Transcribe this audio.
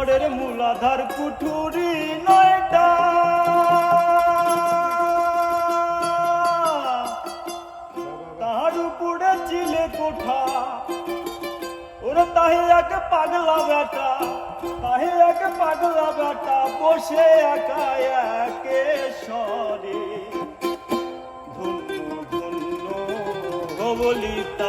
গড়ের মূলাধার কুঠুরি নয়টা তাহার উপরে চিলে কোঠা ওরা তাহে এক পাগলা বেটা তাহে এক পাগলা বেটা বসে একা একে সরে ধন্য ধন্য বলিতা